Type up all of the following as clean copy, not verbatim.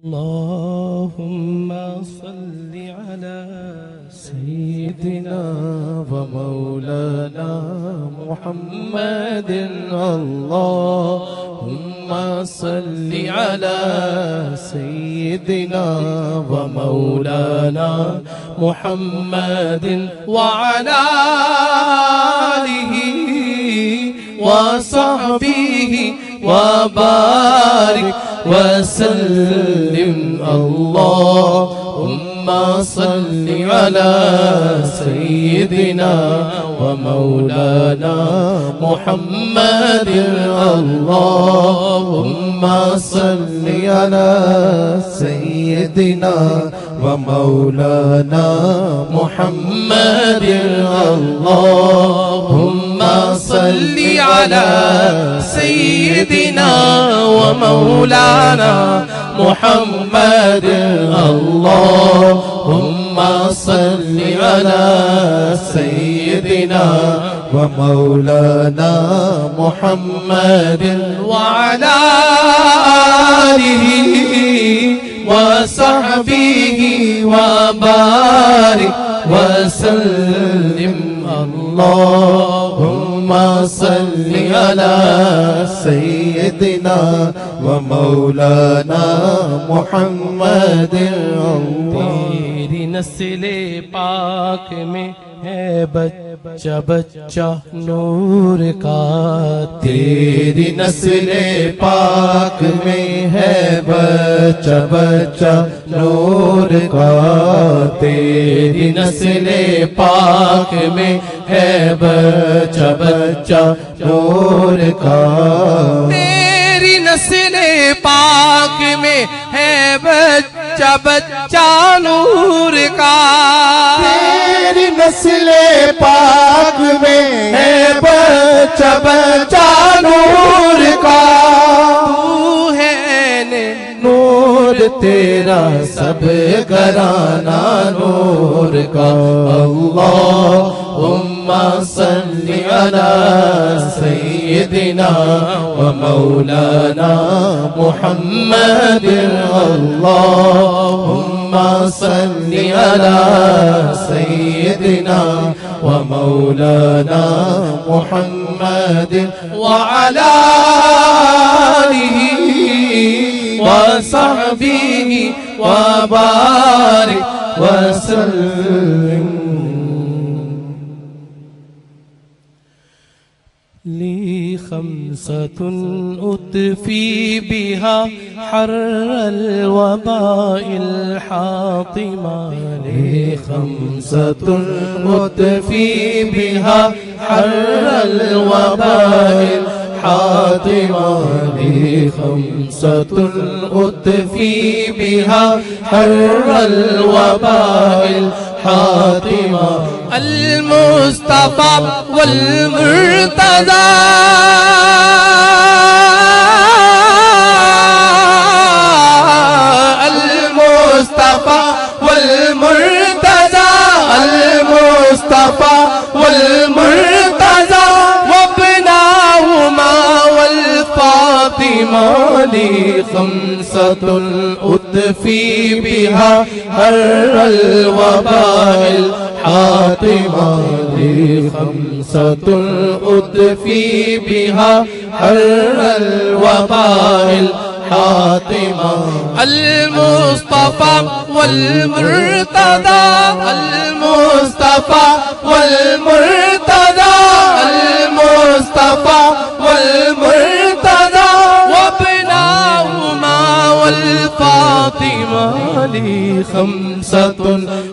اللهم صل على سيدنا ومولانا محمد. اللهم صل على سيدنا ومولانا محمد وعلى آله وصحبه وبارك وسلم. اللهم صل على سيدنا ومولانا محمد. اللهم صل على سيدنا ومولانا محمد. اللهم صل على سيدنا ومولانا محمد. اللهم صل على سيدنا ومولانا محمد وعلى آله وصحبه وبارك وسلم. اللهم صل على سيدنا ومولانا محمد. تیری نسل پاک میں ہے بچہ بچہ نور کا. تیری نسل پاک میں ہے بچہ بچہ نور کا. تیری نسل پاک میں ہے بچہ بچہ نور کا. تیری نسل پاک میں ہے بچہ بچہ نور کا. تیری نسل پاک میں ہے بچہ بچہ نور کا. تو ہے نور تیرا سب گھرانہ نور کا. اللہم صل علی سیدنا ومولانا محمد. اللہم صل علی سیدنا ومولانا محمد وعلى آله وصحبه وبارك وسلم. لي خمسة أطفي بها حر الوباء الحاطمة. لي خمسة أطفي بها حر الوباء الحاطمة. لي خمسة أطفي بها حر الوباء الحاطمة. المصطفى والمرتضى المصطفى والمرتضى المصطفى والمرتضى وابناهما والفاطمة. لي خمسة أطفي بها حر الوباء الحاطمة. لي خمسة أطفي بها حر الوباء الحاطمة. المصطفى والمرتضى المصطفى والمرتضى المصطفى والمرتضى وابناهما والفاطمة. لي خمسة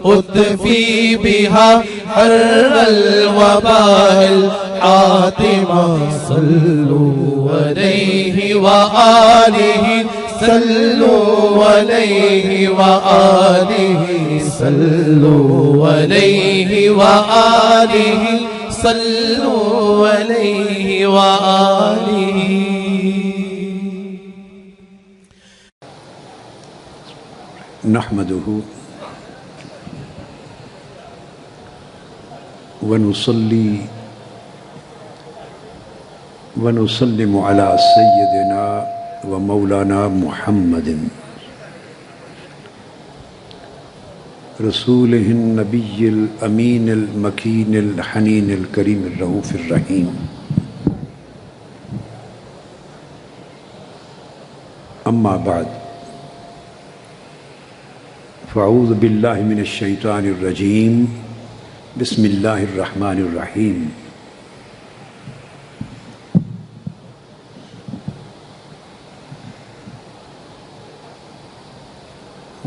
أطفي بها حر الوباء الحاطمة. صلوا عليه وآله صلوا عليه وآله صلوا عليه وآله صلوا عليه وآله. نحمده ونصلي ونسلم على سيدنا ومولانا محمد رسوله النبي الأمين المكين الحنين الكريم الرؤوف الرحيم. أما بعد فأعوذ بالله من الشيطان الرجيم. بسم الله الرحمن الرحيم.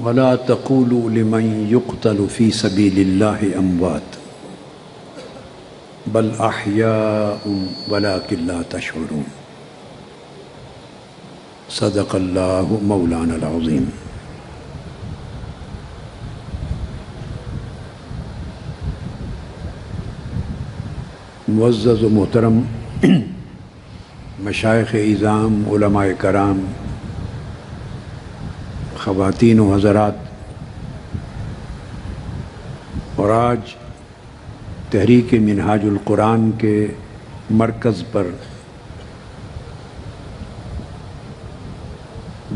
ولا تقولوا لمن يقتل في سبيل الله أموات بل أحياء ولكن لا تشعرون. صدق الله مولانا العظيم. معزز و محترم مشائخ اعظام، علماء کرام، خواتین و حضرات، اور آج تحریک منہاج القرآن کے مرکز پر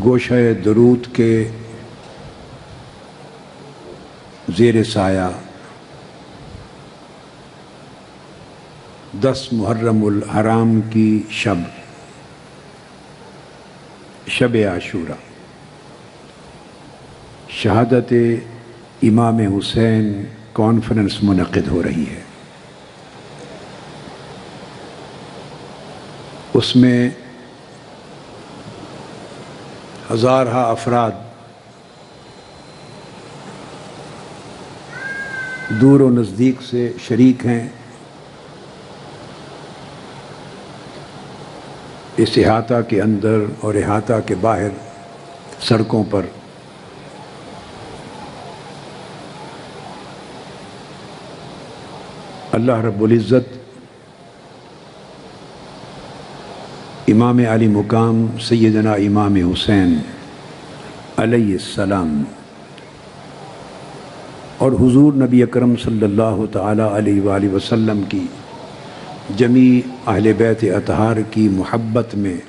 گوشہ درود کے زیر سایہ 10 محرم الحرام کی شب عاشورہ، شہادت امام حسین کانفرنس منعقد ہو رہی ہے. اس میں ہزارہ افراد دور و نزدیک سے شریک ہیں. اس احاطہ کے اندر اور احاطہ کے باہر سڑکوں پر اللہ رب العزت امام علی مقام سیدنا امام حسین علیہ السلام اور حضور نبی اکرم صلی اللہ تعالی علیہ وآلہ وسلم کی جمیع اہل بیت اطہار کی محبت میں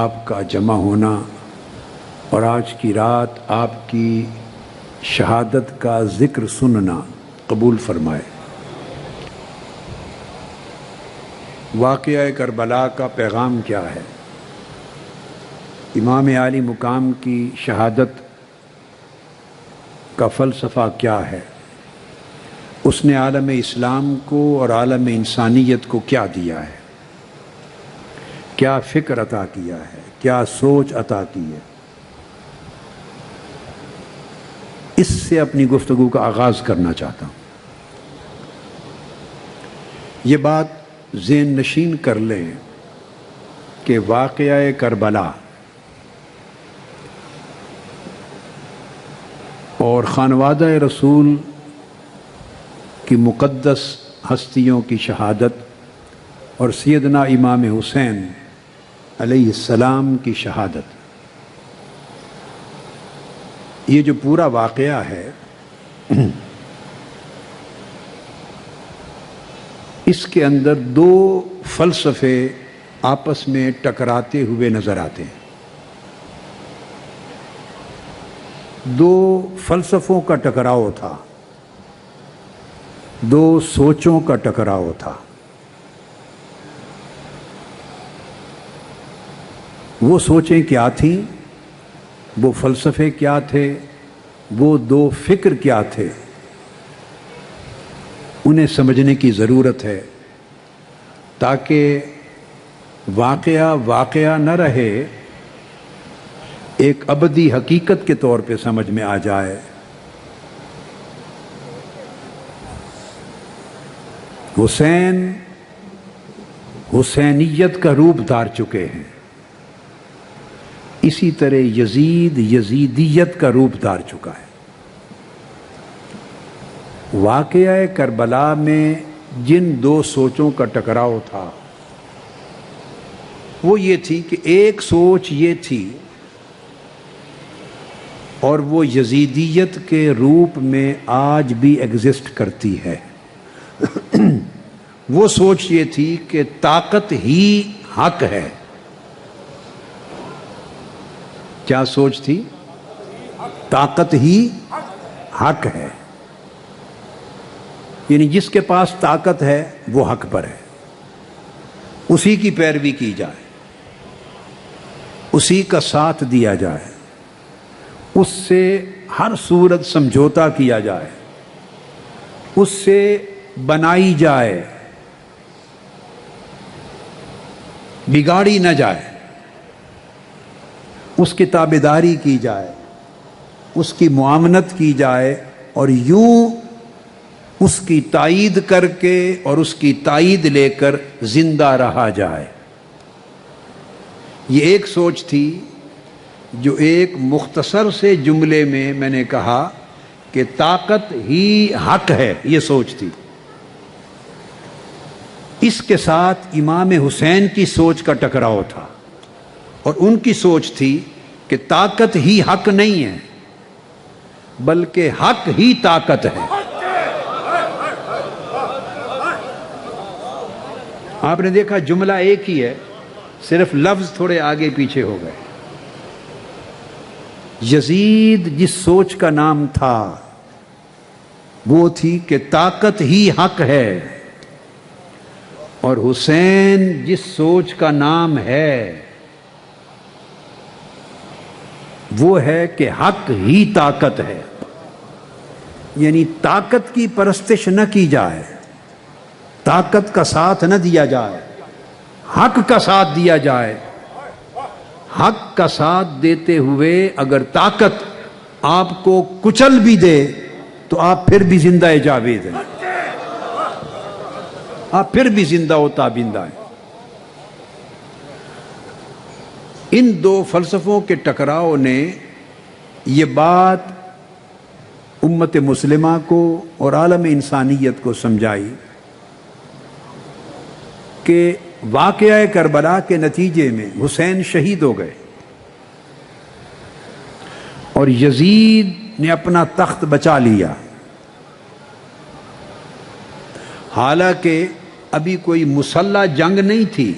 آپ کا جمع ہونا اور آج کی رات آپ کی شہادت کا ذکر سننا قبول فرمائے. واقعہ کربلا کا پیغام کیا ہے؟ امام علی مقام کی شہادت کا فلسفہ کیا ہے؟ اس نے عالم اسلام کو اور عالم انسانیت کو کیا دیا ہے؟ کیا فکر عطا کیا ہے؟ کیا سوچ عطا کی ہے؟ اس سے اپنی گفتگو کا آغاز کرنا چاہتا ہوں. یہ بات ذہن نشین کر لیں کہ واقعہ کربلا اور خانوادہ رسول کی مقدس ہستیوں کی شہادت اور سیدنا امام حسین علیہ السلام کی شہادت، یہ جو پورا واقعہ ہے اس کے اندر 2 فلسفے آپس میں ٹکراتے ہوئے نظر آتے ہیں. 2 فلسفوں کا ٹکراؤ تھا، 2 سوچوں کا ٹکراؤ تھا. وہ سوچیں کیا تھیں؟ وہ فلسفے کیا تھے؟ وہ 2 فکر کیا تھے؟ انہیں سمجھنے کی ضرورت ہے تاکہ واقعہ نہ رہے، ایک ابدی حقیقت کے طور پہ سمجھ میں آ جائے. حسین حسینیت کا روپ دھار چکے ہیں، اسی طرح یزید یزیدیت کا روپ دھار چکا ہے. واقعہ کربلا میں جن 2 سوچوں کا ٹکراؤ تھا وہ یہ تھی کہ ایک سوچ یہ تھی اور وہ یزیدیت کے روپ میں آج بھی ایگزسٹ کرتی ہے. وہ سوچ یہ تھی کہ طاقت ہی حق ہے. کیا سوچ تھی؟ طاقت ہی حق ہے. یعنی جس کے پاس طاقت ہے وہ حق پر ہے، اسی کی پیروی کی جائے، اسی کا ساتھ دیا جائے، اس سے ہر صورت سمجھوتا کیا جائے، اس سے بنائی جائے، بگاڑی نہ جائے، اس کی تابعداری کی جائے، اس کی معاونت کی جائے، اور یوں اس کی تائید کر کے اور اس کی تائید لے کر زندہ رہا جائے۔ یہ ایک سوچ تھی جو ایک مختصر سے جملے میں نے کہا کہ طاقت ہی حق ہے، یہ سوچ تھی۔ اس کے ساتھ امام حسین کی سوچ کا ٹکراؤ تھا، اور ان کی سوچ تھی کہ طاقت ہی حق نہیں ہے بلکہ حق ہی طاقت ہے۔ آپ نے دیکھا جملہ ایک ہی ہے، صرف لفظ تھوڑے آگے پیچھے ہو گئے۔ یزید جس سوچ کا نام تھا وہ تھی کہ طاقت ہی حق ہے، اور حسین جس سوچ کا نام ہے وہ ہے کہ حق ہی طاقت ہے۔ یعنی طاقت کی پرستش نہ کی جائے، طاقت کا ساتھ نہ دیا جائے، حق کا ساتھ دیا جائے۔ حق کا ساتھ دیتے ہوئے اگر طاقت آپ کو کچل بھی دے تو آپ پھر بھی زندہ جاوید ہیں، آپ پھر بھی زندہ و تابندہ ہیں۔ ان دو فلسفوں کے ٹکراؤ نے یہ بات امت مسلمہ کو اور عالم انسانیت کو سمجھائی کہ واقعہ کربلا کے نتیجے میں حسین شہید ہو گئے اور یزید نے اپنا تخت بچا لیا، حالانکہ ابھی کوئی مسلح جنگ نہیں تھی،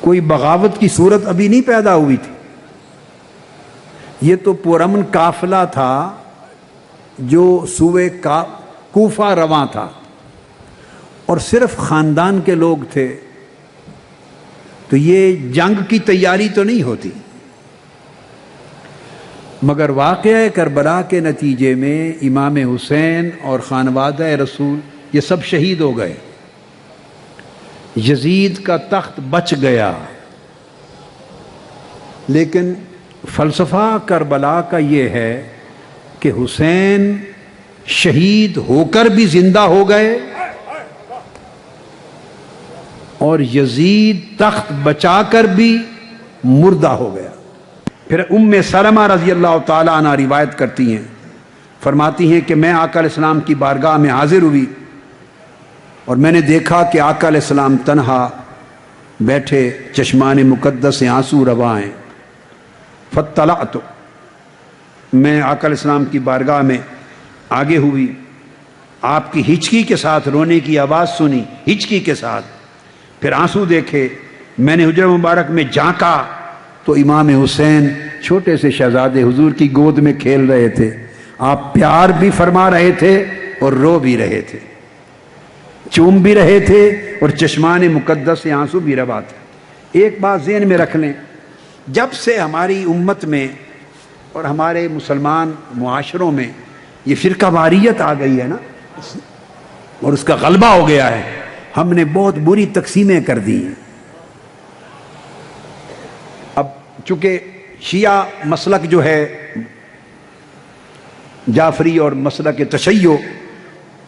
کوئی بغاوت کی صورت ابھی نہیں پیدا ہوئی تھی۔ یہ تو پرامن قافلہ تھا جو سوئے کوفہ رواں تھا، اور صرف خاندان کے لوگ تھے، تو یہ جنگ کی تیاری تو نہیں ہوتی۔ مگر واقعہ کربلا کے نتیجے میں امام حسین اور خانوادہ رسول یہ سب شہید ہو گئے، یزید کا تخت بچ گیا۔ لیکن فلسفہ کربلا کا یہ ہے کہ حسین شہید ہو کر بھی زندہ ہو گئے اور یزید تخت بچا کر بھی مردہ ہو گیا۔ پھر ام سلمہ رضی اللہ تعالیٰ عنہ روایت کرتی ہیں، فرماتی ہیں کہ میں آقا علیہ السلام کی بارگاہ میں حاضر ہوئی اور میں نے دیکھا کہ آقا علیہ السلام تنہا بیٹھے، چشمان مقدس سے آنسو رواں ہیں۔ فاطلعت، میں آقا علیہ السلام کی بارگاہ میں آگے ہوئی، آپ کی ہچکی کے ساتھ رونے کی آواز سنی، ہچکی کے ساتھ، پھر آنسو دیکھے۔ میں نے حجرہ مبارک میں جھانکا تو امام حسین چھوٹے سے شہزادے حضور کی گود میں کھیل رہے تھے، آپ پیار بھی فرما رہے تھے اور رو بھی رہے تھے، چوم بھی رہے تھے اور چشمان مقدس سے آنسو بھی روا تھے۔ ایک بات ذہن میں رکھ لیں، جب سے ہماری امت میں اور ہمارے مسلمان معاشروں میں یہ فرقہ واریت آ گئی ہے نا، اور اس کا غلبہ ہو گیا ہے، ہم نے بہت بری تقسیمیں کر دی ہیں۔ اب چونکہ شیعہ مسلک جو ہے جعفری اور مسلک تشیع،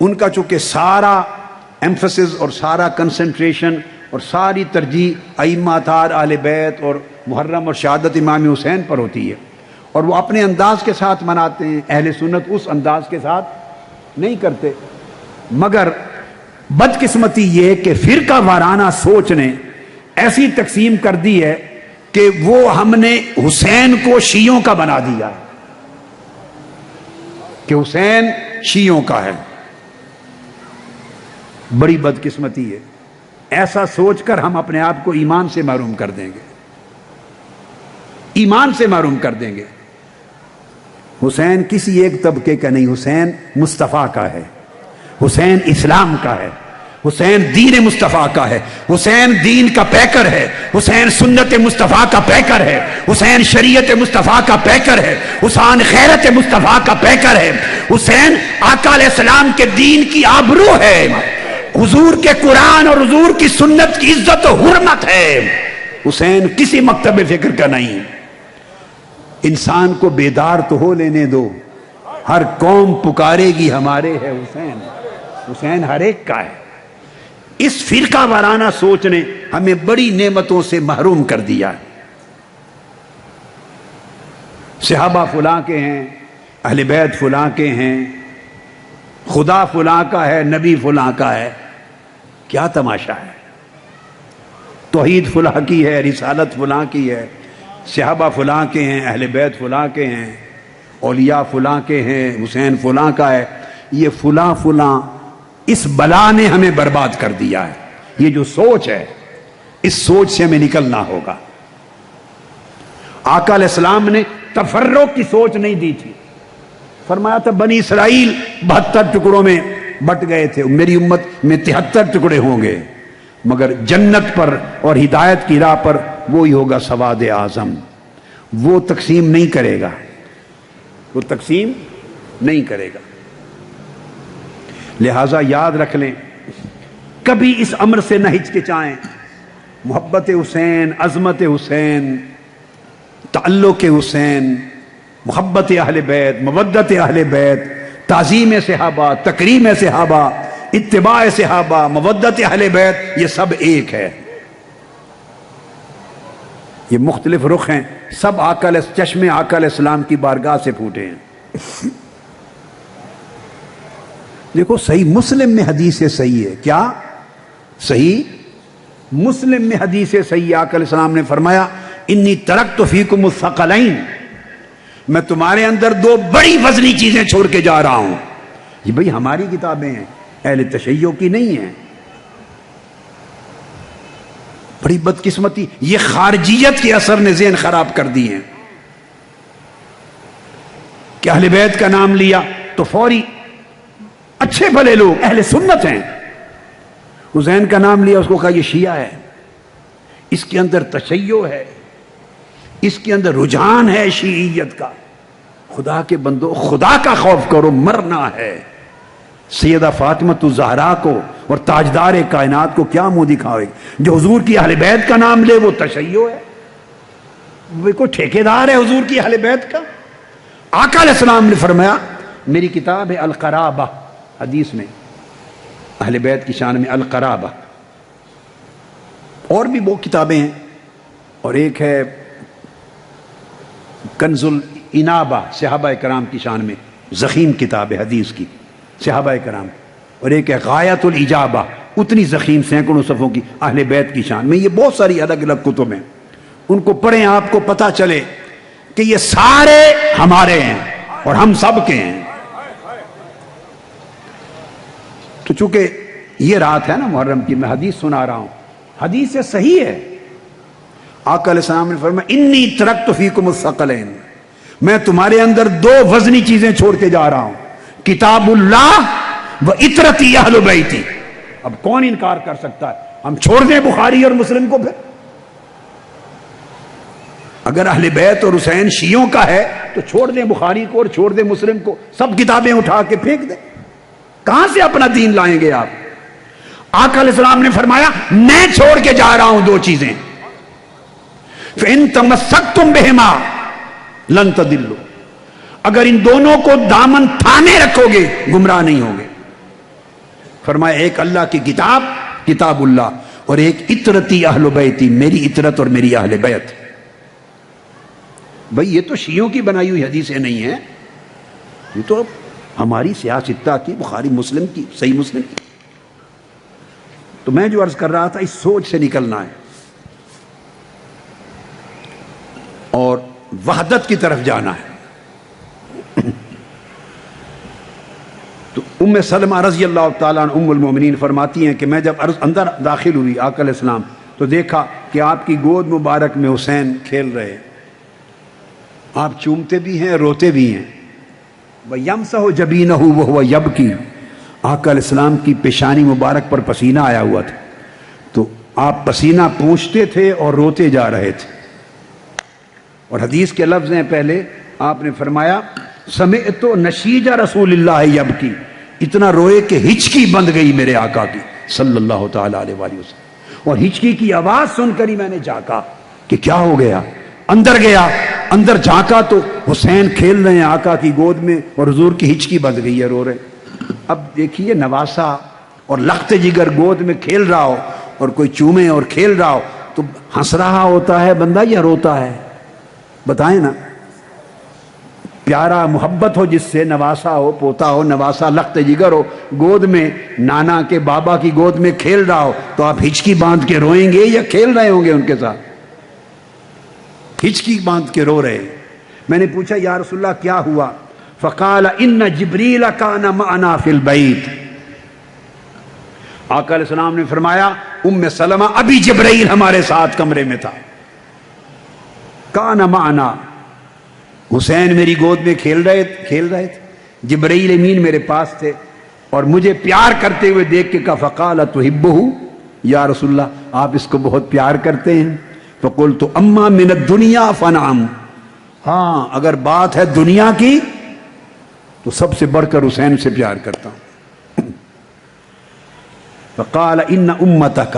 ان کا چونکہ سارا ایمفسس اور سارا کنسنٹریشن اور ساری ترجیح ائمہ اطہار اہل بیت اور محرم اور شہادت امام حسین پر ہوتی ہے، اور وہ اپنے انداز کے ساتھ مناتے ہیں، اہل سنت اس انداز کے ساتھ نہیں کرتے۔ مگر بدقسمتی یہ کہ فرقہ وارانہ سوچ نے ایسی تقسیم کر دی ہے کہ وہ ہم نے حسین کو شیعوں کا بنا دیا کہ حسین شیعوں کا ہے۔ بڑی بدقسمتی ہے، ایسا سوچ کر ہم اپنے آپ کو ایمان سے محروم کر دیں گے، ایمان سے محروم کر دیں گے۔ حسین کسی ایک طبقے کا نہیں، حسین مصطفیٰ کا ہے، حسین اسلام کا ہے، حسین دین مصطفیٰ کا ہے، حسین دین کا پیکر ہے، حسین سنت مصطفیٰ کا پیکر ہے، حسین شریعت مصطفیٰ کا پیکر ہے، حسین غیرت مصطفیٰ کا پیکر ہے، حسین آقا علیہ السلام کے دین کی آبرو ہے، حضور کے قرآن اور حضور کی سنت کی عزت و حرمت ہے۔ حسین کسی مکتب فکر کا نہیں۔ انسان کو بیدار تو ہو لینے دو، ہر قوم پکارے گی ہمارے ہے حسین، حسین ہر ایک کا ہے۔ اس فرقہ وارانہ سوچ نے ہمیں بڑی نعمتوں سے محروم کر دیا۔ صحابہ فلاں کے ہیں، اہل بیت فلاں کے ہیں، خدا فلاں کا ہے، نبی فلاں کا ہے، کیا تماشا ہے؟ توحید فلاں کی ہے، رسالت فلاں کی ہے، صحابہ فلاں کے ہیں، اہل بیت فلاں کے ہیں، اولیاء فلاں کے ہیں، حسین فلاں کا ہے۔ یہ فلاں فلاں اس بلا نے ہمیں برباد کر دیا ہے۔ یہ جو سوچ ہے، اس سوچ سے ہمیں نکلنا ہوگا۔ آقا علیہ السلام نے تفرق کی سوچ نہیں دی تھی۔ فرمایا تھا بنی اسرائیل 72 ٹکڑوں میں بٹ گئے تھے، میری امت میں 73 ٹکڑے ہوں گے، مگر جنت پر اور ہدایت کی راہ پر وہی ہوگا سواد اعظم۔ وہ تقسیم نہیں کرے گا، وہ تقسیم نہیں کرے گا۔ لہذا یاد رکھ لیں، کبھی اس امر سے نہ ہچکچائیں۔ محبت حسین، عظمت حسین، تعلق حسین، محبت اہل بیت، مودت اہل بیت، تعظیم صحابہ، تکریم صحابہ، اتباع صحابہ، مودت اہل بیت، یہ سب ایک ہے۔ یہ مختلف رخ ہیں، سب چشمے آقا علیہ السلام کی بارگاہ سے پھوٹے ہیں۔ دیکھو صحیح مسلم میں حدیث صحیح ہے، کیا صحیح مسلم میں حدیث صحیح، آقا علیہ السلام نے فرمایا انی ترکت فیکم الثقلین، میں تمہارے اندر دو بڑی وزنی چیزیں چھوڑ کے جا رہا ہوں۔ یہ بھئی ہماری کتابیں ہیں، اہل تشیع کی نہیں ہیں۔ بڑی بدقسمتی، یہ خارجیت کے اثر نے ذہن خراب کر دی ہیں کہ اہل بیت کا نام لیا تو فوری اچھے بھلے لوگ اہل سنت ہیں، حسین کا نام لیا اس کو کہا یہ شیعہ ہے، اس کے اندر تشیع ہے، اس کے اندر رجحان ہے شیعیت کا۔ خدا کے بندو، خدا کا خوف کرو، مرنا ہے۔ سیدہ فاطمہ الزہرا کو اور تاجدار کائنات کو کیا منہ دکھاوے؟ جو حضور کی اہل بیت کا نام لے وہ تشیع ہے، وہ کوئی ٹھیکیدار ہے حضور کی اہل بیت کا؟ آقا علیہ السلام نے فرمایا، میری کتاب ہے القرابہ، حدیث میں اہل بیت کی شان میں القرابہ، اور بھی وہ کتابیں ہیں، اور ایک ہے کنز الانابہ صحابہ کرام کی شان میں، ضخیم کتاب ہے حدیث کی صحابہ کرام، اور ایک ہے غایت الاجابہ، اتنی ضخیم سینکڑوں صفحوں کی اہل بیت کی شان میں۔ یہ بہت ساری الگ الگ کتب ہیں، ان کو پڑھیں، آپ کو پتہ چلے کہ یہ سارے ہمارے ہیں اور ہم سب کے ہیں۔ تو چونکہ یہ رات ہے نا محرم کی، میں حدیث سنا رہا ہوں، حدیث سے صحیح ہے۔ آقا علیہ السلام نے فرمایا انی ترکت فیکم الثقلین، میں تمہارے اندر دو وزنی چیزیں چھوڑ کے جا رہا ہوں، کتاب اللہ و اطرتی اہل بیتی۔ اب کون انکار کر سکتا ہے؟ ہم چھوڑ دیں بخاری اور مسلم کو؟ پھر اگر اہل بیت اور حسین شیعوں کا ہے تو چھوڑ دیں بخاری کو اور چھوڑ دیں مسلم کو، سب کتابیں اٹھا کے پھینک دیں۔ کہاں سے اپنا دین لائیں گے آپ؟ آقا علیہ السلام نے فرمایا میں چھوڑ کے جا رہا ہوں دو چیزیں، فَإِن تَمَسَّكْتُمْ بِهِمَا لَن تَضِلُّوا، اگر ان دونوں کو دامن تھامے رکھو گے گمراہ نہیں ہوگے۔ فرمایا ایک اللہ کی کتاب، کتاب اللہ، اور ایک اطرتی اہل بیتی، میری اطرت اور میری اہل بیت۔ بھئی یہ تو شیعوں کی بنائی ہوئی حدیثیں نہیں ہیں، یہ تو ہماری سیاستہ کی، بخاری مسلم کی، صحیح مسلم کی۔ تو میں جو عرض کر رہا تھا، اس سوچ سے نکلنا ہے اور وحدت کی طرف جانا ہے۔ تو ام سلمہ رضی اللہ تعالیٰ عنہ ام المومنین فرماتی ہیں کہ میں جب اندر داخل ہوئی آقا علیہ السلام تو دیکھا کہ آپ کی گود مبارک میں حسین کھیل رہے ہیں، آپ چومتے بھی ہیں روتے بھی ہیں۔ وَيَمْسَحُ جَبِينَهُ وَهُوَ يَبْكِي، آقا علیہ السلام کی پیشانی مبارک پر پسینہ آیا ہوا تھا، تو آپ پسینہ پوچھتے تھے اور روتے جا رہے تھے. اور حدیث کے لفظ ہیں، پہلے آپ نے فرمایا سمعت نشیج رسول اللہ یبکی، اتنا روئے کہ ہچکی بند گئی میرے آقا کی صلی اللہ تعالی علیہ وآلہ وسلم، اور ہچکی کی آواز سن کر ہی میں نے جھانکا کہ کیا ہو گیا. اندر گیا، اندر جھانکا تو حسین کھیل رہے ہیں آقا کی گود میں اور حضور کی ہچکی بند گئی ہے، رو رہے. اب دیکھیے نواسا اور لخت جگر گود میں کھیل رہا ہو اور کوئی چومے اور کھیل رہا ہو تو ہنس رہا ہوتا ہے بندہ یا روتا ہے؟ بتائیں نا. پیارا محبت ہو جس سے، نواسا ہو، پوتا ہو، نواسا لخت جگر ہو، گود میں نانا کے بابا کی گود میں کھیل رہا ہو تو آپ ہچکی باندھ کے روئیں گے یا کھیل رہے ہوں گے ان کے ساتھ؟ ہچکی باندھ کے رو رہے. میں نے پوچھا یا رسول اللہ کیا ہوا؟ فقال ان جبریل کان معنا فی البیت، آقا علیہ السلام نے فرمایا ام سلمہ ابھی جبرائیل ہمارے ساتھ کمرے میں تھا. کان معنا، حسین میری گود میں کھیل رہے تھے، جبرائیل امین میرے پاس تھے اور مجھے پیار کرتے ہوئے دیکھ کے کہا فقال تحبہ، یا رسول اللہ آپ اس کو بہت پیار کرتے ہیں؟ فقلت اما من الدنیا فنعم، ہاں اگر بات ہے دنیا کی تو سب سے بڑھ کر حسین سے پیار کرتا ہوں. فقال ان امتک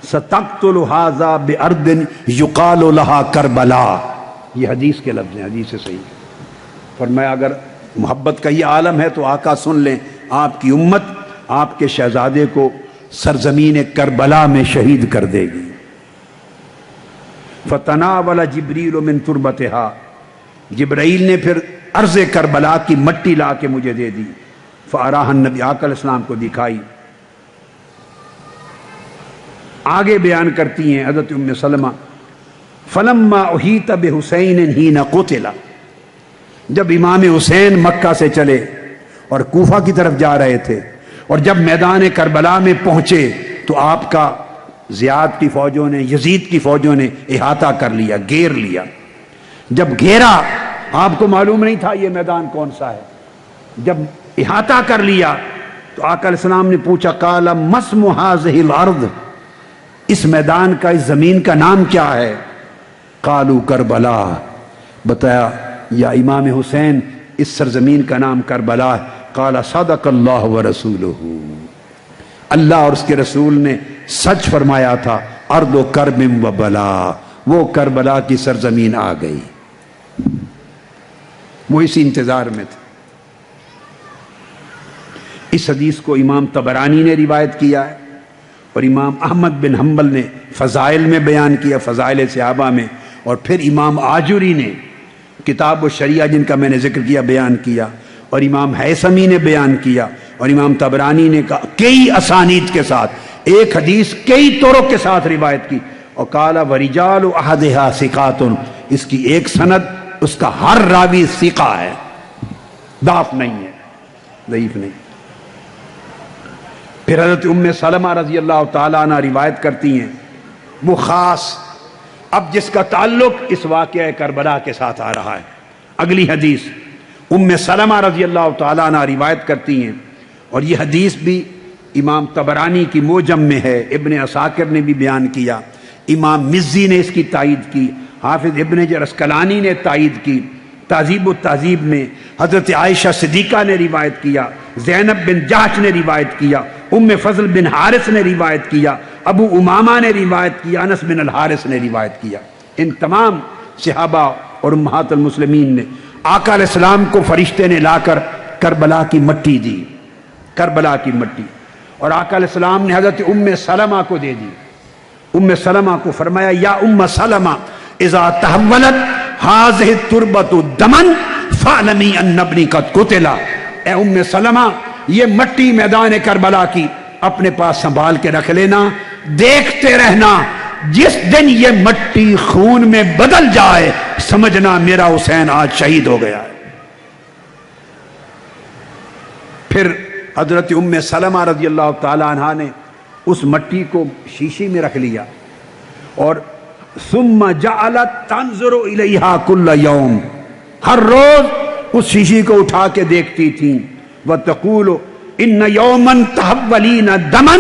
ستقتل هذا بارض یقال لها کربلا، یہ حدیث کے لفظ ہیں، حدیث صحیح. فرمایا اگر محبت کا یہ عالم ہے تو آقا سن لیں، آپ کی امت آپ کے شہزادے کو سرزمین کربلا میں شہید کر دے گی. فتناول جبریل من تربتها، جبرائیل نے پھر ارض کربلا کی مٹی لا کے مجھے دے دی. فاراہ النبی، آقا علیہ السلام کو دکھائی. آگے بیان کرتی ہیں حضرت ام سلمہ فلما احیط بحسین حین قتل، جب امام حسین مکہ سے چلے اور کوفہ کی طرف جا رہے تھے اور جب میدان کربلا میں پہنچے تو آپ کا زیاد کی فوجوں نے، یزید کی فوجوں نے احاطہ کر لیا، گھیر لیا. جب گھیرا آپ کو معلوم نہیں تھا یہ میدان کون سا ہے. جب احاطہ کر لیا تو آقا علیہ السلام نے پوچھا قال ما اسم هذه الارض، اس میدان کا، اس زمین کا نام کیا ہے؟ قالوا کربلا، بتایا یا امام حسین اس سرزمین کا نام کربلا ہے. قال صدق اللہ ورسولہ، اللہ اور اس کے رسول نے سچ فرمایا تھا. ارض و کرب و بلا، وہ کربلا کی سرزمین آ گئی. وہ اسی انتظار میں تھے. اس حدیث کو امام طبرانی نے روایت کیا ہے اور امام احمد بن حنبل نے فضائل میں بیان کیا، فضائل صحابہ میں، اور پھر امام آجوری نے کتاب الشریعہ جن کا میں نے ذکر کیا بیان کیا، اور امام حیثمی نے بیان کیا، اور امام طبرانی نے کئی اسانید کے ساتھ ایک حدیث کئی طرق کے ساتھ روایت کی. اور قال ورجال احدها ثقات، اس کی ایک سند، اس کا ہر راوی ثقہ ہے، ضعف نہیں ہے، ضعیف نہیں. پھر حضرت ام سلمہ رضی اللہ تعالیٰ عنہ روایت کرتی ہیں، وہ خاص اب جس کا تعلق اس واقعہ کربلا کے ساتھ آ رہا ہے. اگلی حدیث ام سلمہ رضی اللہ تعالیٰ عنہ روایت کرتی ہیں، اور یہ حدیث بھی امام طبرانی کی موجم میں ہے، ابن عساکر نے بھی بیان کیا، امام مزی نے اس کی تائید کی، حافظ ابن حجر اسقلانی نے تائید کی، تہذیب التہذیب میں حضرت عائشہ صدیقہ نے روایت کیا، زینب بن جحش نے روایت کیا، ام فضل بن حارث نے روایت کیا، ابو امامہ نے روایت کیا، انس بن الحارث نے روایت کیا. ان تمام صحابہ اور امہات المسلمین نے آقا علیہ السلام کو فرشتے نے لا کر کربلا کی مٹی دی، کربلا کی مٹی، اور آقا علیہ السلام نے حضرت ام سلمہ کو دے دی. ام سلمہ کو فرمایا یا ام سلمہ اذا تحولت هذه التربة دما فاعلمی ان ابنی قد قتل، اے ام سلمہ یہ مٹی میدان کربلا کی اپنے پاس سنبھال کے رکھ لینا، دیکھتے رہنا، جس دن یہ مٹی خون میں بدل جائے سمجھنا میرا حسین آج شہید ہو گیا ہے. پھر حضرت ام سلمہ رضی اللہ تعالی عنہا نے اس مٹی کو شیشی میں رکھ لیا، اور ثم جعلت تنظر الیہا کل یوم، ہر روز اس شیشی کو اٹھا کے دیکھتی تھیں وَتَقُولُ إِنَّ يَوْمًا تَحَوَّلِينَ دَمًا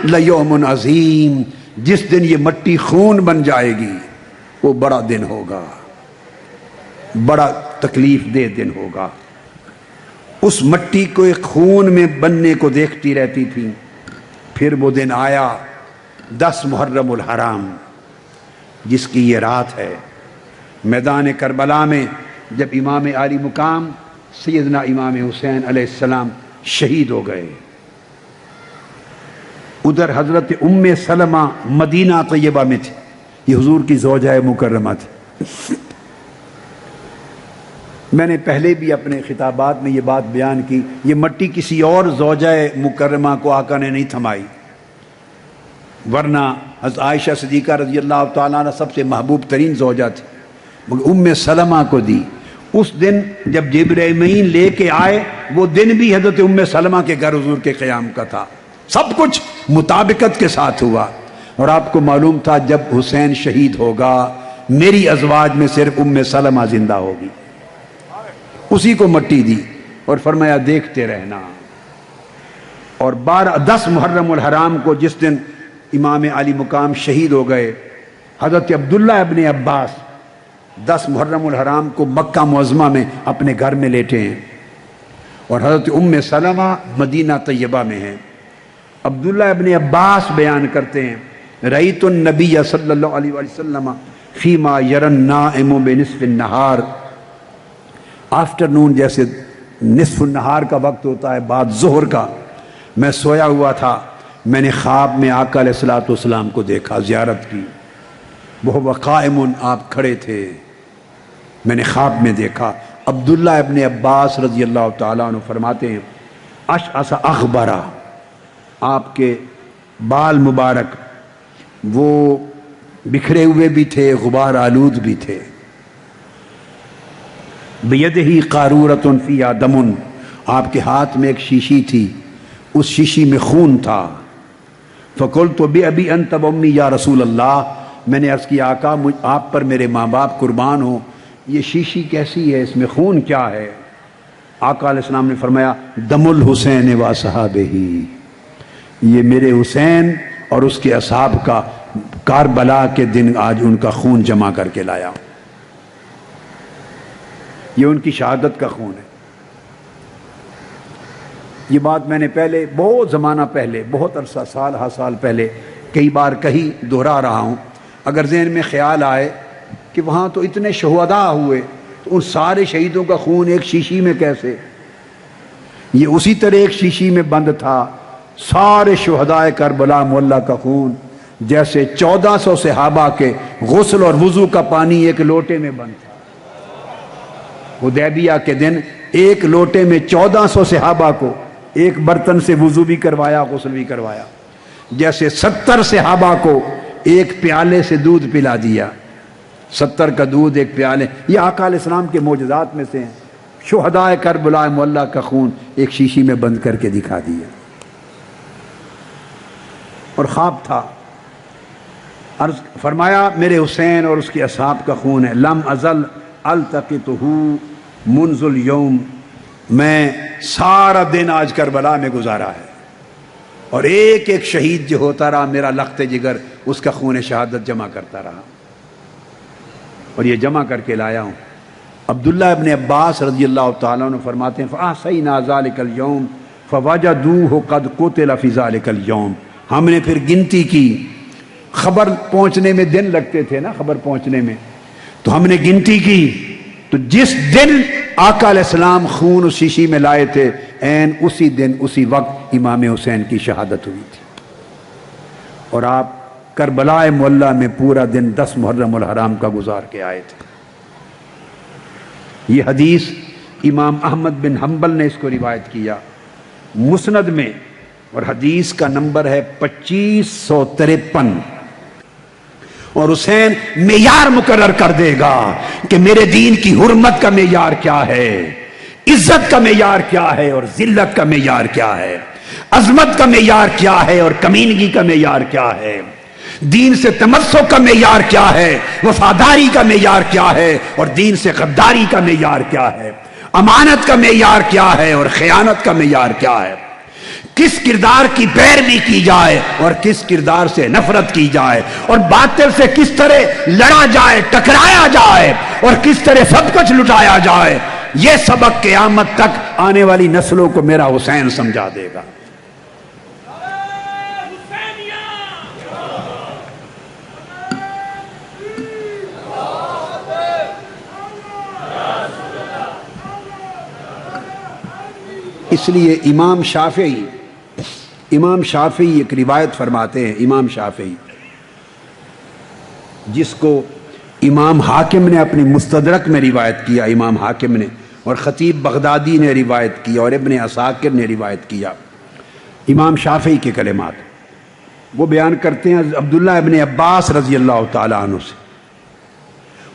لَيَوْمٌ عَظِيمٌ، جس دن یہ مٹی خون بن جائے گی وہ بڑا دن ہوگا، بڑا تکلیف دہ دن ہوگا۔ اس مٹی کو ایک خون میں بننے کو دیکھتی رہتی تھی۔ پھر وہ دن آیا 10 محرم الحرام، جس کی یہ رات ہے، میدان کربلا میں جب امام عالی مقام سیدنا امام حسین علیہ السلام شہید ہو گئے۔ ادھر حضرت ام سلمہ مدینہ طیبہ میں تھی، یہ حضور کی زوجہ مکرمہ تھی۔ میں نے پہلے بھی اپنے خطابات میں یہ بات بیان کی، یہ مٹی کسی اور زوجہ مکرمہ کو آقا نے نہیں تھمائی، ورنہ حضرت عائشہ صدیقہ رضی اللہ تعالیٰ عنہ سب سے محبوب ترین زوجہ تھی، مگر ام سلمہ کو دی۔ اس دن جب جبرائیل امین لے کے آئے، وہ دن بھی حضرت ام سلمہ کے گھر حضور کے قیام کا تھا۔ سب کچھ مطابقت کے ساتھ ہوا، اور آپ کو معلوم تھا جب حسین شہید ہوگا میری ازواج میں صرف ام سلمہ زندہ ہوگی۔ اسی کو مٹی دی اور فرمایا دیکھتے رہنا۔ اور 10 محرم الحرام کو جس دن امام علی مقام شہید ہو گئے، حضرت عبداللہ ابن عباس 10 محرم الحرام کو مکہ معظمہ میں اپنے گھر میں لیٹے ہیں، اور حضرت ام سلمہ مدینہ طیبہ میں ہیں۔ عبداللہ ابن عباس بیان کرتے ہیں، رأیت النبی صلی اللہ علیہ وسلم فیما یری النائم بنصف النہار، آفٹرنون جیسے نصف النہار کا وقت ہوتا ہے بعد ظہر کا، میں سویا ہوا تھا، میں نے خواب میں آقا علیہ الصلوۃ والسلام کو دیکھا، زیارت کی، وہ قائم، آپ کھڑے تھے، میں نے خواب میں دیکھا۔ عبداللہ ابن عباس رضی اللہ تعالیٰ عنہ فرماتے ہیں اشعث اغبرا، آپ کے بال مبارک وہ بکھرے ہوئے بھی تھے، غبار آلود بھی تھے۔ بیدہ قارورۃ فیہا دم، آپ کے ہاتھ میں ایک شیشی تھی، اس شیشی میں خون تھا۔ فقلت بأبی انت وأمی یا رسول اللہ، میں نے عرض کیا آقا آپ پر میرے ماں باپ قربان ہوں، یہ شیشی کیسی ہے، اس میں خون کیا ہے؟ آقا علیہ السلام نے فرمایا دم الحسین و اصحابہ، یہ میرے حسین اور اس کے اصحاب کا کاربلا کے دن آج ان کا خون جمع کر کے لایا، یہ ان کی شہادت کا خون ہے۔ یہ بات میں نے پہلے بہت زمانہ پہلے، بہت عرصہ سال پہلے کئی بار کہی، دہرا رہا ہوں۔ اگر ذہن میں خیال آئے کہ وہاں تو اتنے شہداء ہوئے، تو ان سارے شہیدوں کا خون ایک شیشی میں کیسے؟ یہ اسی طرح ایک شیشی میں بند تھا، سارے شہداء کربلا معلیٰ کا خون، جیسے 1400 صحابہ کے غسل اور وضو کا پانی ایک لوٹے میں بند تھا۔ حدیبیہ کے دن ایک لوٹے میں 1400 صحابہ کو ایک برتن سے وضو بھی کروایا، غسل بھی کروایا، جیسے 70 صحابہ کو ایک پیالے سے دودھ پلا دیا، 70 کا دودھ ایک پیالے۔ یہ آقا علیہ السلام کے معجزات میں سے ہیں، شہداء کربلا معلیٰ کا خون ایک شیشی میں بند کر کے دکھا دیا۔ اور خواب تھا، عرض فرمایا میرے حسین اور اس کے اصحاب کا خون ہے، لم ازل التقطہ منذ اليوم، میں سارا دن آج کربلا میں گزارا ہے، اور ایک ایک شہید جو ہوتا رہا میرا لخت جگر اس کا خون شہادت جمع کرتا رہا، اور یہ جمع کر کے لایا ہوں۔ عبداللہ ابن عباس رضی اللہ تعالیٰ عنہ فرماتے ہیں فَأَحْصَيْنَا ذَلِكَ الْيَوْمَ فَوَجَدُوهُ قَدْ قُتِلَ فِي ذَلِكَ الْيَوْمِ، ہم نے پھر گنتی کی، خبر پہنچنے میں دن لگتے تھے نا، خبر پہنچنے میں، تو ہم نے گنتی کی، تو جس دن آقا علیہ السلام خون اس شیشی میں لائے تھے، عین اسی دن اسی وقت امام حسین کی شہادت ہوئی تھی، اور آپ کربلا معلیٰ میں پورا دن 10 محرم الحرام کا گزار کے آئے تھے۔ یہ حدیث امام احمد بن حنبل نے اس کو روایت کیا مسند میں، اور حدیث کا نمبر ہے 2553، اور حسین معیار مقرر کر دے گا کہ میرے دین کی حرمت کا معیار کیا ہے، عزت کا معیار کیا ہے، اور ذلت کا معیار کیا ہے، عظمت کا معیار کیا ہے، اور کمینگی کا معیار کیا ہے، دین سے تمسک کا معیار کیا ہے، وفاداری کا معیار کیا ہے، اور دین سے غداری کا معیار کیا ہے۔ امانت کا معیار کیا ہے اور خیانت کا معیار کیا ہے، کس کردار کی پیروی کی جائے اور کس کردار سے نفرت کی جائے، اور باطل سے کس طرح لڑا جائے، ٹکرایا جائے، اور کس طرح سب کچھ لٹایا جائے، یہ سبق قیامت تک آنے والی نسلوں کو میرا حسین سمجھا دے گا۔ اس لیے امام شافعی ایک روایت فرماتے ہیں، امام شافعی جس کو امام حاکم نے اپنی مستدرک میں روایت کیا، امام حاکم نے، اور خطیب بغدادی نے روایت کیا، اور ابن عساکر نے روایت کیا، امام شافعی کے کلمات وہ بیان کرتے ہیں عبداللہ ابن عباس رضی اللہ تعالیٰ عنہ سے،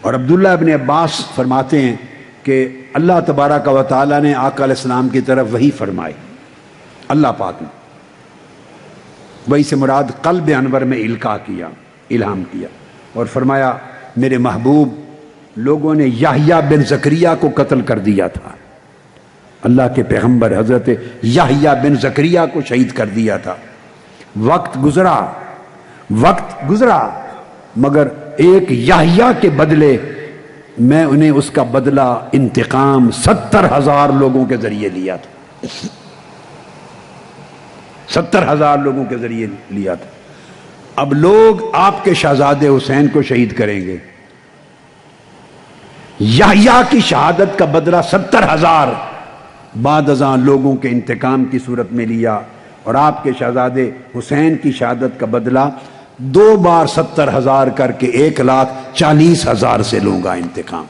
اور عبداللہ ابن عباس فرماتے ہیں کہ اللہ تبارک و تعالیٰ نے آقا علیہ السلام کی طرف وحی فرمائی، اللہ پاک نے، وحی سے مراد قلب انور میں الہام کیا، اور فرمایا میرے محبوب لوگوں نے یحییٰ بن زکریا کو قتل کر دیا تھا، اللہ کے پیغمبر حضرت یحییٰ بن زکریا کو شہید کر دیا تھا، وقت گزرا مگر ایک یحییٰ کے بدلے میں انہیں اس کا بدلہ انتقام 70,000 لوگوں کے ذریعے لیا تھا، 70,000 لوگوں کے ذریعے لیا تھا۔ اب لوگ آپ کے شہزادے حسین کو شہید کریں گے، یحییٰ کی شہادت کا بدلہ 70,000 بعد ازاں لوگوں کے انتقام کی صورت میں لیا، اور آپ کے شہزادے حسین کی شہادت کا بدلہ 2 بار 70,000 کر کے 1,40,000 سے لوں گا انتقام۔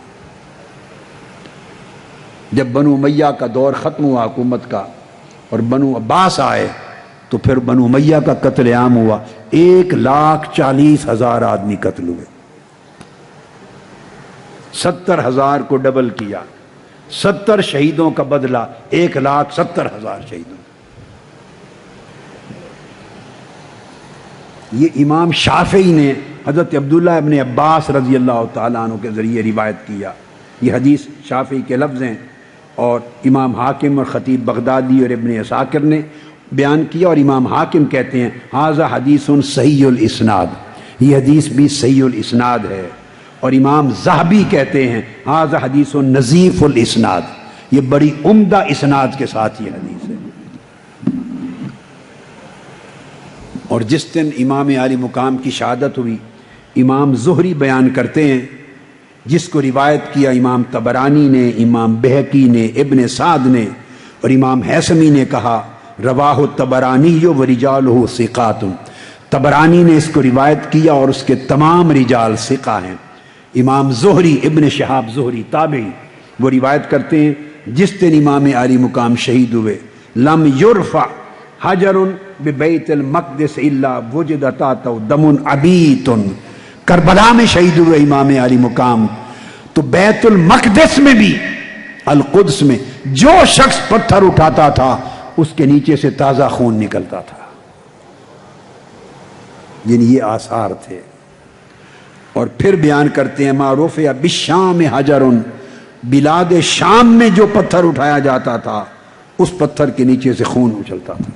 جب بنو امیہ کا دور ختم ہوا حکومت کا اور بنو عباس آئے تو پھر بنو امیہ کا قتل عام ہوا، 1,40,000 آدمی قتل ہوئے، 70,000 کو ڈبل کیا، 70 شہیدوں کا بدلہ 1,70,000 شہیدوں۔ یہ امام شافعی نے حضرت عبداللہ ابن عباس رضی اللہ تعالیٰ عنہ کے ذریعے روایت کیا، یہ حدیث شافعی کے لفظ ہیں، اور امام حاکم اور خطیب بغدادی اور ابن عساکر نے بیان کیا، اور امام حاکم کہتے ہیں ھذا حدیث صحیح الاسناد، یہ حدیث بھی صحیح الاسناد ہے، اور امام ذہبی کہتے ہیں ھذا حدیث نظیف الاسناد، یہ بڑی عمدہ اسناد کے ساتھ یہ حدیث ہے۔ اور جس دن امام عالی مقام کی شہادت ہوئی، امام زہری بیان کرتے ہیں، جس کو روایت کیا امام طبرانی نے، امام بہقی نے، ابن سعد نے، اور امام حیثمی نے کہا رواہ الطبرانی ورجالہ ثقات، طبرانی نے اس کو روایت کیا اور اس کے تمام رجال ثقہ ہیں۔ امام زہری ابن شہاب زہری تابعی وہ روایت کرتے ہیں جس دن امام عالی مقام شہید ہوئے لم یرفع حجر ببیت المقدس الا وجد تحتہ دم عبیت، کربلا میں شہید ہوئے امام عالی مقام، تو بیت المقدس میں بھی، القدس میں جو شخص پتھر اٹھاتا تھا اس کے نیچے سے تازہ خون نکلتا تھا، یعنی یہ آثار تھے۔ اور پھر بیان کرتے ہیں ما رفع بالشام حجر، بلاد شام میں جو پتھر اٹھایا جاتا تھا اس پتھر کے نیچے سے خون اچھلتا تھا۔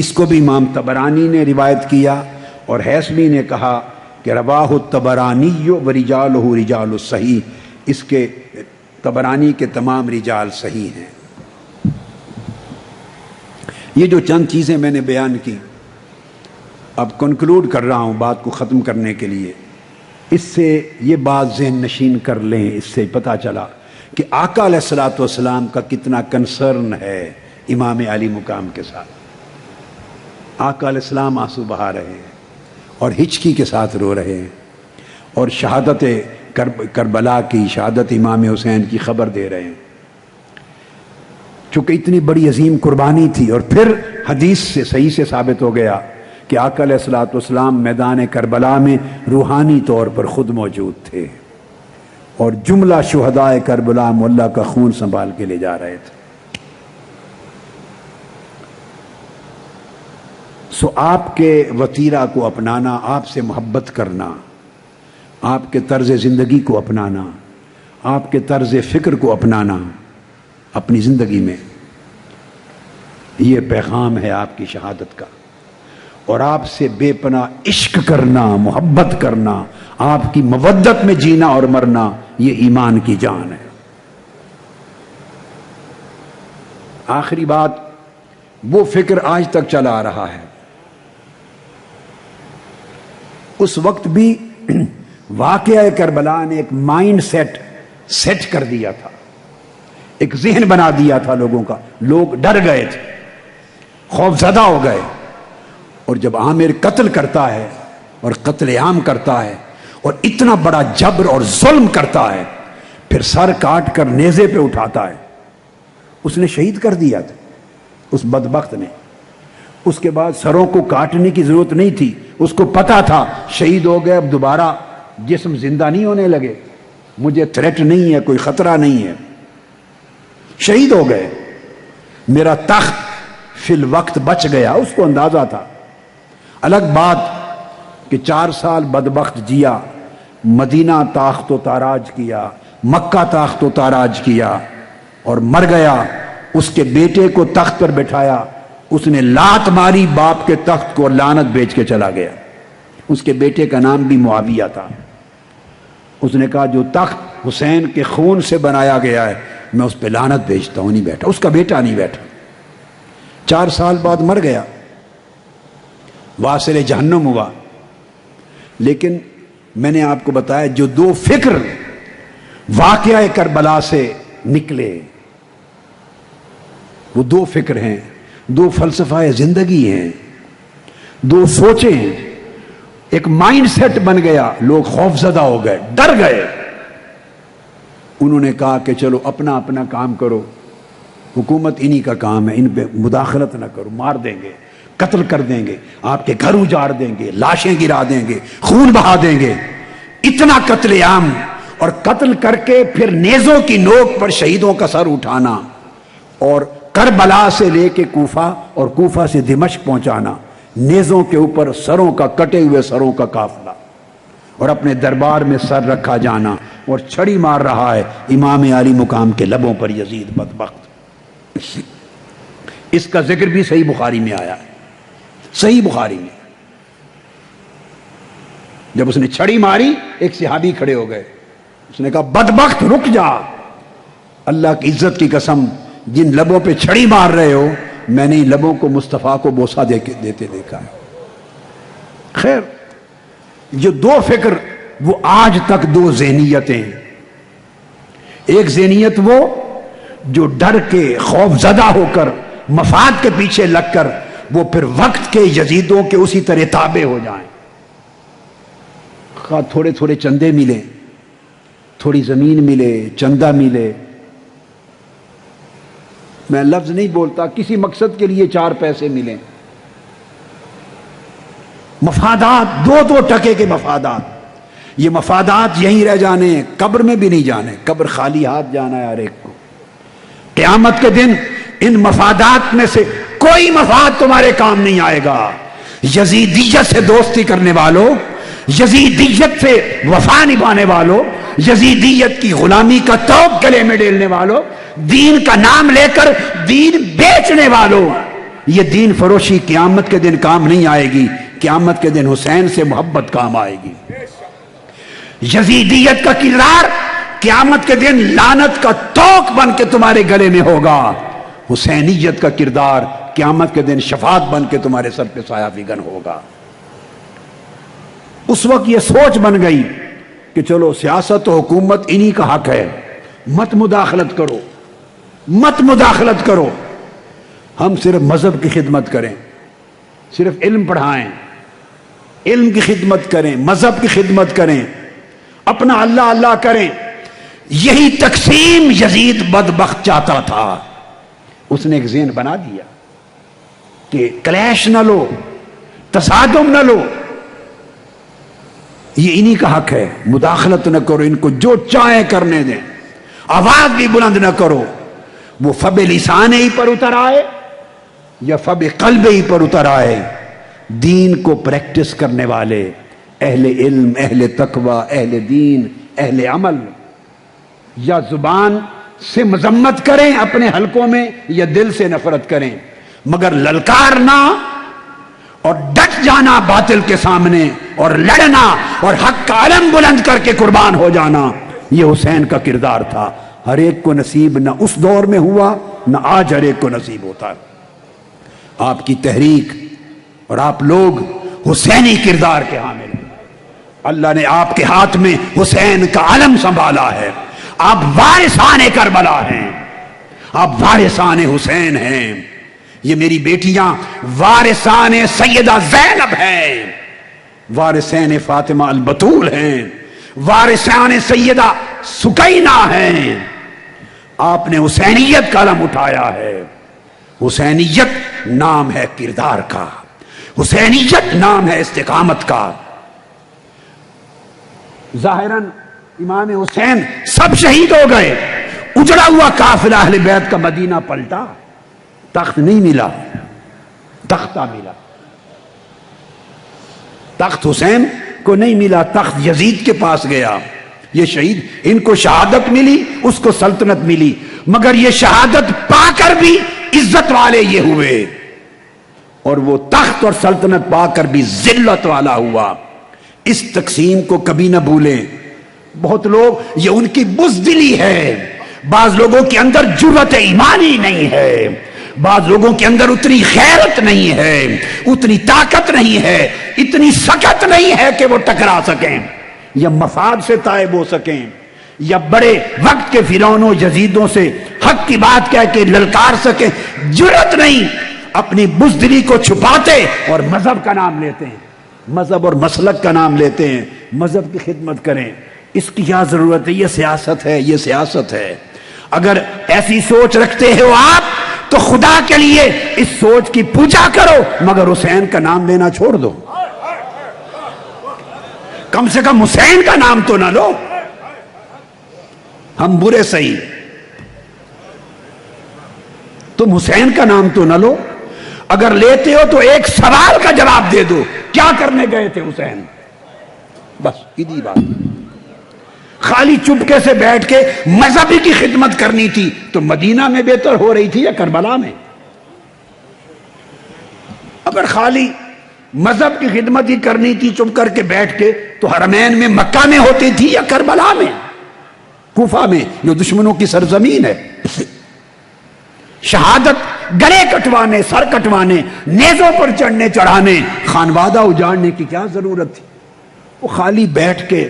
اس کو بھی امام طبرانی نے روایت کیا، اور حیثمی نے کہا کہ رواہ الطبرانی ورجالہ رجال الصحیح، اس کے طبرانی کے تمام رجال صحیح ہیں۔ یہ جو چند چیزیں میں نے بیان کی، اب کنکلوڈ کر رہا ہوں بات کو ختم کرنے کے لیے، اس سے یہ بات ذہن نشین کر لیں، اس سے پتہ چلا کہ آقا علیہ الصلوۃ والسلام کا کتنا کنسرن ہے امام علی مقام کے ساتھ۔ آقا علیہ السلام آنسو بہا رہے ہیں اور ہچکی کے ساتھ رو رہے ہیں، اور شہادت کربلا کی، شہادت امام حسین کی خبر دے رہے ہیں، چونکہ اتنی بڑی عظیم قربانی تھی۔ اور پھر حدیث سے صحیح سے ثابت ہو گیا کہ آقا علیہ الصلوۃ والسلام میدان کربلا میں روحانی طور پر خود موجود تھے، اور جملہ شہداء کربلا مولا کا خون سنبھال کے لے جا رہے تھے۔ سو آپ کے وتیرہ کو اپنانا، آپ سے محبت کرنا، آپ کے طرز زندگی کو اپنانا، آپ کے طرز فکر کو اپنانا اپنی زندگی میں، یہ پیغام ہے آپ کی شہادت کا. اور آپ سے بے پناہ عشق کرنا، محبت کرنا، آپ کی مودت میں جینا اور مرنا، یہ ایمان کی جان ہے. آخری بات، وہ فکر آج تک چلا آ رہا ہے. اس وقت بھی واقعہ کربلا نے ایک مائنڈ سیٹ کر دیا تھا، ایک ذہن بنا دیا تھا لوگوں کا. لوگ ڈر گئے تھے، خوف زدہ ہو گئے. اور جب عامر قتل کرتا ہے اور قتل عام کرتا ہے اور اتنا بڑا جبر اور ظلم کرتا ہے، پھر سر کاٹ کر نیزے پہ اٹھاتا ہے. اس نے شہید کر دیا تھا اس بدبخت نے. اس کے بعد سروں کو کاٹنے کی ضرورت نہیں تھی، اس کو پتا تھا شہید ہو گئے، اب دوبارہ جسم زندہ نہیں ہونے لگے، مجھے تھریٹ نہیں ہے، کوئی خطرہ نہیں ہے. شہید ہو گئے، میرا تخت فی الوقت بچ گیا. اس کو اندازہ تھا. الگ بات کہ 4 سال بدبخت جیا، مدینہ تاخت و تاراج کیا، مکہ تاخت و تاراج کیا اور مر گیا. اس کے بیٹے کو تخت پر بٹھایا، اس نے لات ماری باپ کے تخت کو، لعنت بیچ کے چلا گیا. اس کے بیٹے کا نام بھی معاویہ تھا. اس نے کہا جو تخت حسین کے خون سے بنایا گیا ہے میں اس پہ لعنت بیچتا ہوں. نہیں بیٹھا، اس کا بیٹا نہیں بیٹھا. 4 سال بعد مر گیا، واصل جہنم ہوا. لیکن میں نے آپ کو بتایا جو 2 فکر واقعہ کربلا سے نکلے، وہ 2 فکر ہیں، 2 فلسفہ زندگی ہیں، 2 سوچیں ہیں. ایک مائنڈ سیٹ بن گیا، لوگ خوف زدہ ہو گئے، ڈر گئے. انہوں نے کہا کہ چلو اپنا اپنا کام کرو، حکومت انہی کا کام ہے، ان پہ مداخلت نہ کرو، مار دیں گے، قتل کر دیں گے، آپ کے گھر اجاڑ دیں گے، لاشیں گرا دیں گے، خون بہا دیں گے. اتنا قتل عام، اور قتل کر کے پھر نیزوں کی نوک پر شہیدوں کا سر اٹھانا، اور کربلا سے لے کے کوفہ اور کوفہ سے دمشق پہنچانا، نیزوں کے اوپر سروں کا، کٹے ہوئے سروں کا قافلہ، اور اپنے دربار میں سر رکھا جانا. اور چھڑی مار رہا ہے امام عالی مقام کے لبوں پر یزید بدبخت. اس کا ذکر بھی صحیح بخاری میں آیا ہے، صحیح بخاری میں. جب اس نے چھڑی ماری، ایک صحابی کھڑے ہو گئے. اس نے کہا بدبخت رک جا، اللہ کی عزت کی قسم، جن لبوں پہ چھڑی مار رہے ہو میں نے لبوں کو مصطفیٰ کو بوسہ دیتے دیکھا ہے. خیر، جو 2 فکر، وہ آج تک 2 ذہنیتیں. ایک ذہنیت وہ جو ڈر کے، خوف زدہ ہو کر، مفاد کے پیچھے لگ کر وہ پھر وقت کے یزیدوں کے اسی طرح تابع ہو جائیں. تھوڑے تھوڑے چندے ملے، تھوڑی زمین ملے، چندہ ملے، میں لفظ نہیں بولتا، کسی مقصد کے لیے 4 پیسے ملیں، مفادات، 2 ٹکے کے مفادات. یہ مفادات یہیں رہ جانے ہیں، قبر میں بھی نہیں جانے. قبر خالی ہاتھ جانا ہے ہر ایک کو. قیامت کے دن ان مفادات میں سے کوئی مفاد تمہارے کام نہیں آئے گا. یزیدیت سے دوستی کرنے والوں، یزیدیت سے وفا نبھانے والوں، یزیدیت کی غلامی کا توق گلے میں ڈیلنے والوں، دین کا نام لے کر دین بیچنے والوں، یہ دین فروشی قیامت کے دن کام نہیں آئے گی. قیامت کے دن حسین سے محبت کام آئے گی. یزیدیت کا کردار قیامت کے دن لعنت کا توق بن کے تمہارے گلے میں ہوگا. حسینیت کا کردار قیامت کے دن شفاعت بن کے تمہارے سر پہ سایہ فگن ہوگا. اس وقت یہ سوچ بن گئی کہ چلو سیاست و حکومت انہی کا حق ہے، مت مداخلت کرو، مت مداخلت کرو. ہم صرف مذہب کی خدمت کریں، صرف علم پڑھائیں، علم کی خدمت کریں، مذہب کی خدمت کریں، اپنا اللہ اللہ کریں. یہی تقسیم یزید بدبخت چاہتا تھا. اس نے ایک ذہن بنا دیا کہ کلیش نہ لو، تصادم نہ لو، یہ انہی کا حق ہے، مداخلت نہ کرو، ان کو جو چاہیں کرنے دیں، آواز بھی بلند نہ کرو. وہ فب لسان ہی پر اتر آئے یا فب قلب ہی پر اتر آئے، دین کو پریکٹس کرنے والے، اہل علم، اہل تقوی، اہل دین، اہل عمل، یا زبان سے مذمت کریں اپنے حلقوں میں یا دل سے نفرت کریں، مگر للکارنا اور ڈٹ جانا باطل کے سامنے اور لڑنا اور حق کا علم بلند کر کے قربان ہو جانا، یہ حسین کا کردار تھا۔ ہر ایک کو نصیب نہ اس دور میں ہوا، نہ آج ہر ایک کو نصیب ہوتا ہے۔ آپ کی تحریک اور آپ لوگ حسینی کردار کے حامل ہیں۔ اللہ نے آپ کے ہاتھ میں حسین کا علم سنبھالا ہے۔ آپ وارثان کربلا ہیں، آپ وارثان حسین ہیں۔ یہ میری بیٹیاں وارثان سیدہ زینب ہیں، وارثین فاطمہ البتول ہیں، وارثان سیدہ سکینہ ہیں۔ آپ نے حسینیت کا علم اٹھایا ہے۔ حسینیت نام ہے کردار کا، حسینیت نام ہے استقامت کا۔ ظاہراً امام حسین سب شہید ہو گئے، اجڑا ہوا قافلہ اہل بیت کا مدینہ پلٹا، تخت نہیں ملا، تختہ ملا۔ تخت حسین کو نہیں ملا، تخت یزید کے پاس گیا۔ یہ شہید، ان کو شہادت ملی، اس کو سلطنت ملی، مگر یہ شہادت پا کر بھی عزت والے یہ ہوئے، اور وہ تخت اور سلطنت پا کر بھی ذلت والا ہوا۔ اس تقسیم کو کبھی نہ بھولیں۔ بہت لوگ، یہ ان کی بزدلی ہے۔ بعض لوگوں کے اندر جرأت ایمانی نہیں ہے، بعض لوگوں کے اندر اتنی غیرت نہیں ہے، اتنی طاقت نہیں ہے، اتنی سکت نہیں ہے کہ وہ ٹکرا سکیں یا مفاد سے تائب ہو سکیں، یا بڑے وقت کے فرعونوں یزیدوں سے حق کی بات کہہ کے للکار سکیں۔ جرأت نہیں، اپنی بزدلی کو چھپاتے اور مذہب کا نام لیتے ہیں، مذہب اور مسلک کا نام لیتے ہیں۔ مذہب کی خدمت کریں، اس کی کیا ضرورت ہے؟ یہ سیاست ہے، یہ سیاست ہے۔ اگر ایسی سوچ رکھتے ہو آپ تو خدا کے لیے اس سوچ کی پوجا کرو، مگر حسین کا نام لینا چھوڑ دو۔ کم سے کم حسین کا نام تو نہ لو۔ ہم برے صحیح، تم حسین کا نام تو نہ لو۔ اگر لیتے ہو تو ایک سوال کا جواب دے دو، کیا کرنے گئے تھے حسین؟ بس اتنی بات۔ خالی چپکے سے بیٹھ کے مذہبی کی خدمت کرنی تھی تو مدینہ میں بہتر ہو رہی تھی یا کربلا میں؟ اگر خالی مذہب کی خدمت ہی کرنی تھی چپ کر کے بیٹھ کے تو حرمین میں مکہ میں ہوتی تھی یا کربلا میں، کوفہ میں جو دشمنوں کی سرزمین ہے؟ شہادت گلے کٹوانے، سر کٹوانے، نیزوں پر چڑھنے چڑھانے، خانوادہ اجاڑنے کی کیا ضرورت تھی؟ وہ خالی بیٹھ کے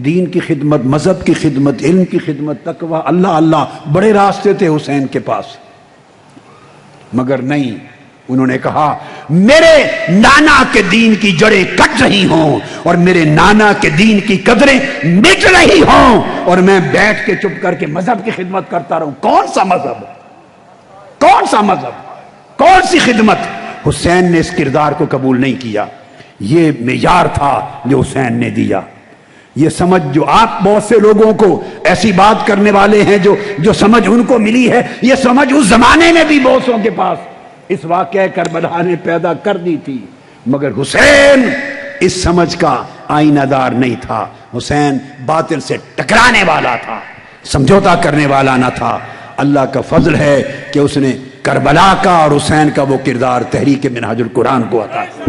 دین کی خدمت، مذہب کی خدمت، علم کی خدمت، تقوی، اللہ اللہ، بڑے راستے تھے حسین کے پاس۔ مگر نہیں، انہوں نے کہا میرے نانا کے دین کی جڑیں کٹ رہی ہوں اور میرے نانا کے دین کی قدریں مٹ رہی ہوں، اور میں بیٹھ کے چپ کر کے مذہب کی خدمت کرتا رہوں۔ کون سا مذہب، کون سا مذہب، کون سی خدمت؟ حسین نے اس کردار کو قبول نہیں کیا۔ یہ معیار تھا جو حسین نے دیا۔ یہ سمجھ جو آپ بہت سے لوگوں کو ایسی بات کرنے والے ہیں جو سمجھ ان کو ملی ہے، یہ سمجھ اس زمانے میں بھی بہتوں کے پاس اس واقعہ کربلا نے پیدا کر دی تھی، مگر حسین اس سمجھ کا آئینہ دار نہیں تھا۔ حسین باطل سے ٹکرانے والا تھا، سمجھوتا کرنے والا نہ تھا۔ اللہ کا فضل ہے کہ اس نے کربلا کا اور حسین کا وہ کردار تحریک منہاج القرآن کو عطا کیا۔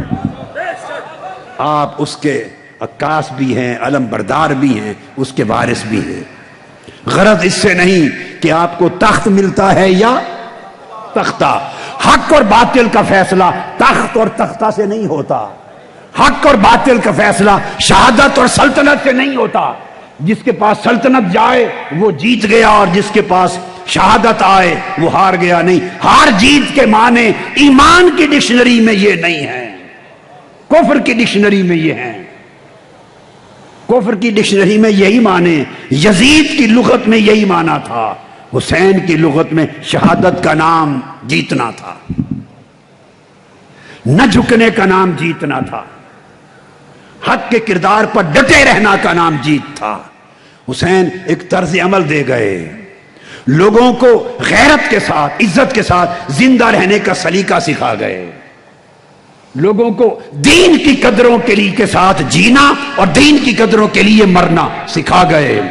آپ اس کے عکاس بھی ہیں، علم بردار بھی ہیں، اس کے وارث بھی ہیں۔ غرض اس سے نہیں کہ آپ کو تخت ملتا ہے یا تختہ۔ حق اور باطل کا فیصلہ تخت اور تختہ سے نہیں ہوتا، حق اور باطل کا فیصلہ شہادت اور سلطنت سے نہیں ہوتا۔ جس کے پاس سلطنت جائے وہ جیت گیا، اور جس کے پاس شہادت آئے وہ ہار گیا نہیں۔ ہار جیت کے معنی ایمان کی ڈکشنری میں یہ نہیں ہے، کفر کی ڈکشنری میں یہ ہیں۔ کفر کی ڈکشنری میں یہی معنی، یزید کی لغت میں یہی معنی تھا، حسین کی لغت میں شہادت کا نام جیتنا تھا، نہ جھکنے کا نام جیتنا تھا، حق کے کردار پر ڈٹے رہنا کا نام جیت تھا۔ حسین ایک طرز عمل دے گئے، لوگوں کو غیرت کے ساتھ، عزت کے ساتھ زندہ رہنے کا سلیقہ سکھا گئے، لوگوں کو دین کی قدروں کے لیے کے ساتھ جینا اور دین کی قدروں کے لیے مرنا سکھا گئے۔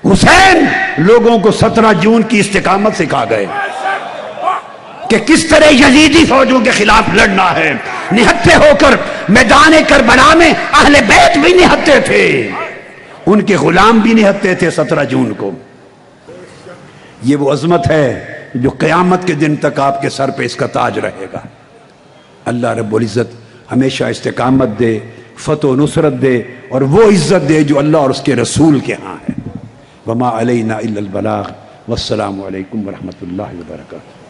حسین لوگوں کو 17 جون کی استقامت سکھا گئے کہ کس طرح یزیدی فوجوں کے خلاف لڑنا ہے. نہتے ہو کر میدان کربلا میں اہل بیت بھی نہتے تھے، ان کے غلام بھی نہتے تھے 17 جون کو. یہ وہ عظمت ہے جو قیامت کے دن تک آپ کے سر پہ اس کا تاج رہے گا. اللہ رب العزت ہمیشہ استقامت دے، فتح و نصرت دے، اور وہ عزت دے جو اللہ اور اس کے رسول کے ہاں ہے. وما علینا الا البلاغ. والسلام علیکم ورحمۃ اللہ وبرکاتہ.